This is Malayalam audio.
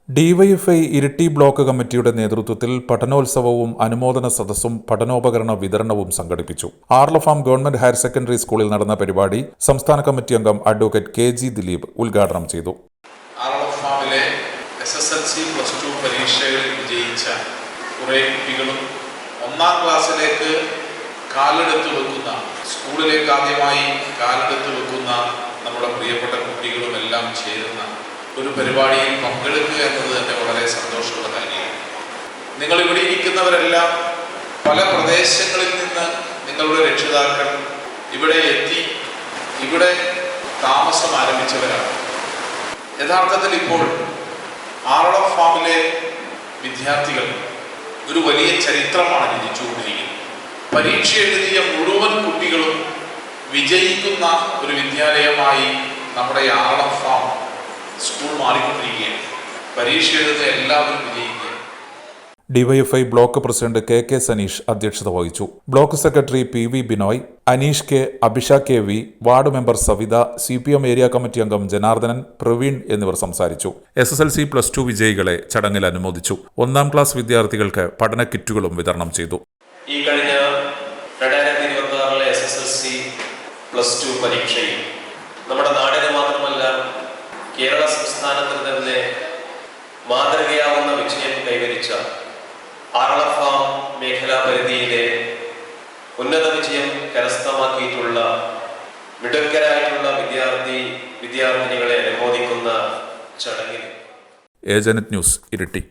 ഡിവൈഎഫ്ഐ ഇരിട്ടി ബ്ലോക്ക് കമ്മിറ്റിയുടെ നേതൃത്വത്തിൽ പഠനോത്സവവും അനുമോദന സദസ്സും പഠനോപകരണ വിതരണവും സംഘടിപ്പിച്ചു. ആർലഫാം ഗവൺമെന്റ് ഹയർ സെക്കൻഡറി സ്കൂളിൽ നടന്ന പരിപാടി സംസ്ഥാന കമ്മിറ്റി അംഗം അഡ്വക്കേറ്റ് കെ.ജി. ദിലീപ് ഉദ്ഘാടനം ചെയ്തു. ആർലഫാമിലെ SSLC +2 പരീക്ഷകളിൽ വിജയിച്ച കുറേ കുട്ടികളും ഒന്നാം ക്ലാസ്സിലേക്ക് കാലെടുത്ത് വെക്കുന്ന, സ്കൂളിലേക്ക് ആദ്യമായി കാലെടുത്ത് വെക്കുന്ന നമ്മുടെ പ്രിയപ്പെട്ട കുട്ടികളുമെല്ലാം ചേരുന്ന ഒരു പരിപാടിയിൽ പങ്കെടുക്കുക എന്നത് തന്നെ വളരെ സന്തോഷമുള്ള കാര്യമാണ്. നിങ്ങൾ ഇവിടെ ഇരിക്കുന്നവരെല്ലാം പല പ്രദേശങ്ങളിൽ നിന്ന് നിങ്ങളുടെ രക്ഷിതാക്കൾ ഇവിടെ എത്തി ഇവിടെ താമസം ആരംഭിച്ചവരാണ്. യഥാർത്ഥത്തിൽ ഇപ്പോൾ ആർലഫാമിലെ വിദ്യാർത്ഥികൾ ഒരു വലിയ ചരിത്രമാണ് രചിച്ചുകൊണ്ടിരിക്കുന്നത്. പരീക്ഷ എഴുതിയ മുഴുവൻ കുട്ടികളും വിജയിക്കുന്ന ഒരു വിദ്യാലയമായി നമ്മുടെ ആർലഫാം സ്കൂൾ മാറിക്കൊണ്ടിരിക്കുകയാണ്. പരീക്ഷ എഴുതുന്ന എല്ലാവരും വിജയിക്കുക. DYFI block president K K. Saneesh അധ്യക്ഷത വഹിച്ചു. Block secretary P V. Binoy, Aneesh K, Abhisha K V, ward member Savitha, CPM area committee അംഗം ജനാർദ്ദനൻ, പ്രവീൺ എന്നിവർ സംസാരിച്ചു. SSLC +2 വിജയികളെ ചടങ്ങിൽ അനുമോദിച്ചു. ഒന്നാം ക്ലാസ് വിദ്യാർത്ഥികൾക്ക് പഠന കിറ്റുകളും വിതരണം ചെയ്തു. ഈ കഴിഞ്ഞ 2026 SSLC +2 പരീക്ഷയിൽ നമ്മുടെ നാടിന് മാത്രമല്ല കേരള സംസ്ഥാനത്തിൽ തന്നെ മാതൃകയാവുന്ന വിജയം കൈവരിച്ച ആർലഫാം മേഖലാ പരിധിയിലെ ഉന്നത വിജയം കരസ്ഥമാക്കിയിട്ടുള്ള മിടുക്കരായിട്ടുള്ള വിദ്യാർത്ഥിനികളെ അനുമോദിക്കുന്ന ചടങ്ങിൽ ഏജന്റ് ന്യൂസ് ഇരിട്ടി.